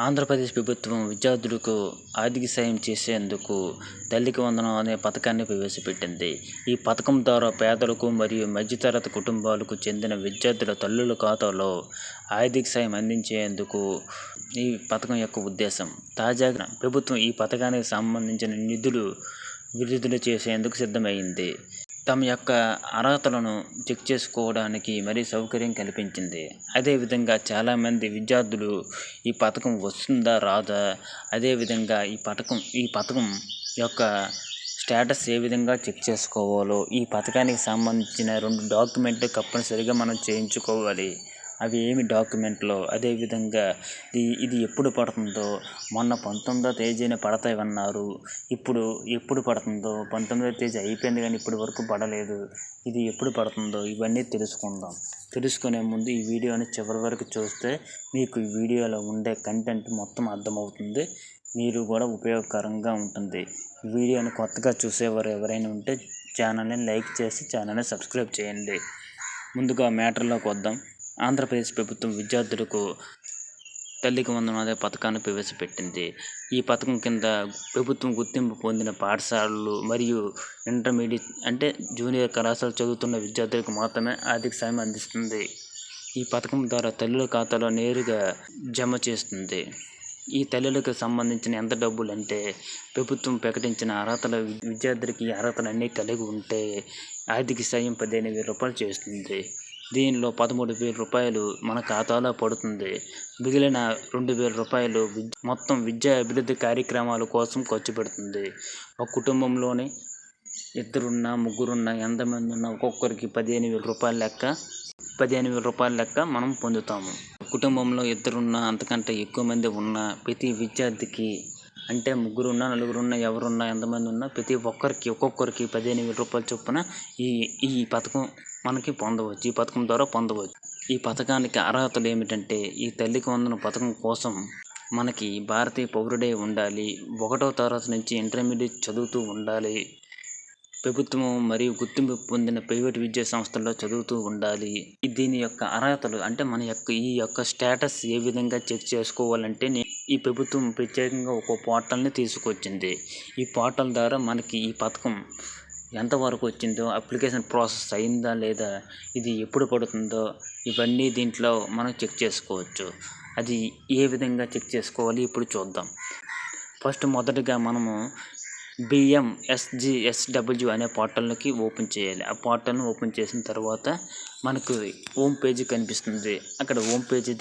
ఆంధ్రప్రదేశ్ ప్రభుత్వం విద్యార్థులకు ఆర్థిక సాయం చేసేందుకు తల్లికి వందనం అనే పథకాన్ని ప్రవేశపెట్టింది. ఈ పథకం ద్వారా పేదలకు మరియు మధ్యతరగతి కుటుంబాలకు చెందిన విద్యార్థుల తల్లుల ఖాతాలో ఆర్థిక సాయం అందించేందుకు ఈ పథకం యొక్క ఉద్దేశం. తాజాగా ప్రభుత్వం ఈ పథకానికి సంబంధించిన నిధులు విడుదల చేసేందుకు సిద్ధమైంది. తమ యొక్క అర్హతలను చెక్ చేసుకోవడానికి మరీ సౌకర్యం కల్పించింది. అదేవిధంగా చాలామంది విద్యార్థులు ఈ పథకం వస్తుందా రాదా, అదేవిధంగా ఈ పథకం యొక్క స్టేటస్ ఏ విధంగా చెక్ చేసుకోవాలో, ఈ పథకానికి సంబంధించిన 2 డాక్యుమెంట్లు తప్పనిసరిగా మనం చేయించుకోవాలి. అవి ఏమి డాక్యుమెంట్లో, అదేవిధంగా ఇది ఎప్పుడు పడుతుందో, మొన్న 19వ తేదీన పడతాయన్నారు, ఇప్పుడు ఎప్పుడు పడుతుందో, 19వ తేదీ అయిపోయింది కానీ ఇప్పటి వరకు పడలేదు, ఇది ఎప్పుడు పడుతుందో ఇవన్నీ తెలుసుకుందాం. తెలుసుకునే ముందు ఈ వీడియోని చివరి వరకు చూస్తే మీకు ఈ వీడియోలో ఉండే కంటెంట్ మొత్తం అర్థమవుతుంది, మీరు కూడా ఉపయోగకరంగా ఉంటుంది. ఈ వీడియోని కొత్తగా చూసేవారు ఎవరైనా ఉంటే ఛానల్ని లైక్ చేసి ఛానల్ని సబ్స్క్రైబ్ చేయండి. ముందుగా మ్యాటర్లోకి వద్దాం. ఆంధ్రప్రదేశ్ ప్రభుత్వం విద్యార్థులకు తల్లికి వందనం అనే పథకాన్ని ప్రవేశపెట్టింది. ఈ పథకం కింద ప్రభుత్వం గుర్తింపు పొందిన పాఠశాలలు మరియు ఇంటర్మీడియట్ అంటే జూనియర్ కళాశాల చదువుతున్న విద్యార్థులకు మాత్రమే ఆర్థిక సాయం అందిస్తుంది. ఈ పథకం ద్వారా తల్లుల ఖాతాలో నేరుగా జమ చేస్తుంది. ఈ తల్లులకు సంబంధించిన ఎంత డబ్బులు అంటే, ప్రభుత్వం ప్రకటించిన అర్హతల విద్యార్థికి అర్హతలన్నీ కలిగి ఉంటే ఆర్థిక సాయం 15,000 రూపాయలు చేస్తుంది. దీనిలో 13,000 రూపాయలు మన ఖాతాలో పడుతుంది. మిగిలిన 2,000 రూపాయలు మొత్తం విద్యా అభివృద్ధి కార్యక్రమాల కోసం ఖర్చు పెడుతుంది. ఒక కుటుంబంలోని 2 ముగ్గురున్నా ఎంతమంది ఉన్నా ఒక్కొక్కరికి 15,000 రూపాయల లెక్క మనం పొందుతాము. కుటుంబంలో 2 అంతకంటే ఎక్కువ మంది ఉన్న ప్రతి విద్యార్థికి, అంటే 3 4 ఎవరున్నా ఎంతమంది ఉన్నా ప్రతి ఒక్కొక్కరికి 15,000 రూపాయల చొప్పున ఈ పథకం మనకి పొందవచ్చు. ఈ పథకం ద్వారా పొందవచ్చు. ఈ పథకానికి అర్హతలు ఏమిటంటే, ఈ తల్లికి వందనం పథకం కోసం మనకి భారతీయ పౌరుడై ఉండాలి, 1వ తరగతి నుంచి ఇంటర్మీడియట్ చదువుతూ ఉండాలి, ప్రభుత్వం మరియు గుర్తింపు పొందిన ప్రైవేట్ విద్యా సంస్థల్లో చదువుతూ ఉండాలి. దీని యొక్క అర్హతలు అంటే ఈ యొక్క స్టేటస్ ఏ విధంగా చెక్ చేసుకోవాలంటే, ఈ ప్రభుత్వం ప్రత్యేకంగా ఒక పోర్టల్ని తీసుకొచ్చింది. ఈ పోర్టల్ ద్వారా మనకి ఈ పథకం ఎంతవరకు వచ్చిందో, అప్లికేషన్ ప్రాసెస్ అయిందా లేదా, ఇది ఎప్పుడు పడుతుందో ఇవన్నీ దీంట్లో మనం చెక్ చేసుకోవచ్చు. అది ఏ విధంగా చెక్ చేసుకోవాలి ఇప్పుడు చూద్దాం. ఫస్ట్ మొదటగా మనము BMSGSW అనే పోర్టల్కి ఓపెన్ చేయాలి. ఆ పోర్టల్ని ఓపెన్ చేసిన తర్వాత మనకు హోమ్ పేజీ కనిపిస్తుంది. అక్కడ హోమ్ పేజీ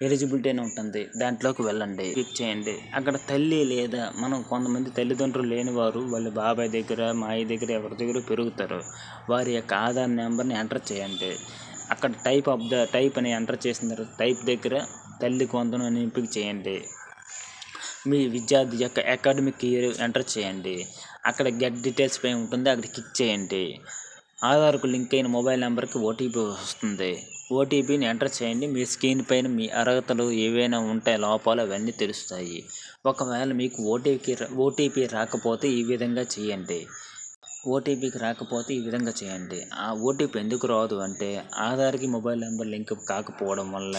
ఎలిజిబిలిటీ అని ఉంటుంది, దాంట్లోకి వెళ్ళండి, క్లిక్ చేయండి. అక్కడ తల్లి లేదా కొంతమంది తల్లిదండ్రులు లేని వారు వాళ్ళ బాబాయ్ దగ్గర, మాయ దగ్గర, ఎవరి దగ్గర పెరుగుతారు, వారి యొక్క ఆధార్ నెంబర్ని ఎంటర్ చేయండి. అక్కడ టైప్ అని ఎంటర్ చేసిన తర్వాత టైప్ దగ్గర తల్లికి వందనం అని ఎంపిక చేయండి. మీ విద్యార్థి యొక్క అకాడమిక్ ఇయర్ ఎంటర్ చేయండి. అక్కడ గెట్ డీటెయిల్స్ పై ఉంటుంది, అక్కడ క్లిక్ చేయండి. ఆధార్కు లింక్ అయిన మొబైల్ నెంబర్కి ఓటీపీ వస్తుంది. ఓటీపీని ఎంటర్ చేయండి. మీ స్క్రీన్ పైన మీ అర్హతలు ఏవైనా ఉంటే లోపాలు అవన్నీ తెలుస్తాయి. ఒకవేళ మీకు ఓటీపీ రాకపోతే ఈ విధంగా చేయండి. ఆ ఓటీపీ ఎందుకు రాదు అంటే, ఆధార్కి మొబైల్ నెంబర్ లింక్ కాకపోవడం వల్ల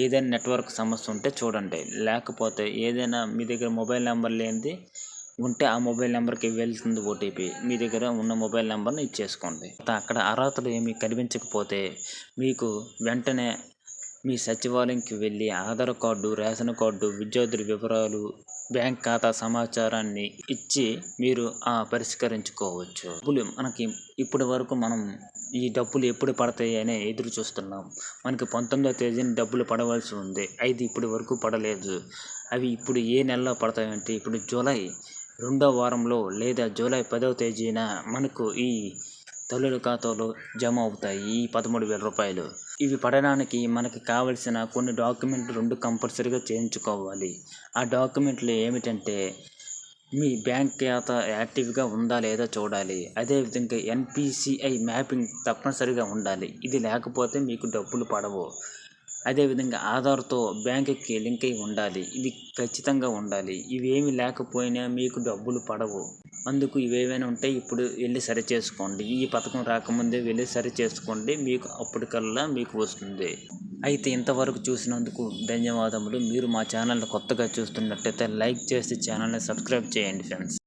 ఏదైనా నెట్వర్క్ సమస్య ఉంటే చూడండి. లేకపోతే ఏదైనా మీ దగ్గర మొబైల్ నెంబర్ లేనిది ఉంటే ఆ మొబైల్ నెంబర్కి వెళ్తుంది ఓటీపీ. మీ దగ్గర ఉన్న మొబైల్ నెంబర్ని ఇచ్చేసుకోండి. అక్కడ అర్హతలు ఏమీ కనిపించకపోతే మీకు వెంటనే మీ సచివాలయంకి వెళ్ళి ఆధార్ కార్డు, రేషన్ కార్డు, విద్యార్థుల వివరాలు, బ్యాంక్ ఖాతా సమాచారాన్ని ఇచ్చి మీరు పరిష్కరించుకోవచ్చు. మనకి ఇప్పటి వరకు మనం ఈ డబ్బులు ఎప్పుడు పడతాయి అని ఎదురు చూస్తున్నాం. మనకి 19వ తేదీన డబ్బులు పడవలసి ఉంది, అయితే ఇప్పటి వరకు పడలేదు. అవి ఇప్పుడు ఏ నెలలో పడతాయంటే, ఇప్పుడు జూలై 2వ వారంలో లేదా జూలై 10వ తేదీన మనకు ఈ తల్లుల ఖాతాలో జమ అవుతాయి ఈ 13,000 రూపాయలు. ఇవి పడడానికి మనకి కావలసిన కొన్ని డాక్యుమెంట్లు 2 కంపల్సరీగా చేయించుకోవాలి. ఆ డాక్యుమెంట్లు ఏమిటంటే, మీ బ్యాంక్ ఖాతా యాక్టివ్గా ఉందా లేదా చూడాలి. అదేవిధంగా NPCI మ్యాపింగ్ తప్పనిసరిగా ఉండాలి. ఇది లేకపోతే మీకు డబ్బులు పడవు. అదేవిధంగా ఆధార్తో బ్యాంకుకి లింక్ అయి ఉండాలి. ఇది ఖచ్చితంగా ఉండాలి. ఇవేమి లేకపోయినా మీకు డబ్బులు పడవు. అందుకు ఇవేవైనా ఉంటే ఇప్పుడు వెళ్ళి సరి చేసుకోండి. ఈ పథకం రాకముందే వెళ్ళి సరి చేసుకోండి, మీకు అప్పటికల్లా మీకు వస్తుంది. అయితే ఇంతవరకు చూసినందుకు ధన్యవాదములు. మీరు మా ఛానల్ని కొత్తగా చూస్తున్నట్టయితే లైక్ చేసి ఛానల్ని సబ్స్క్రైబ్ చేయండి ఫ్రెండ్స్.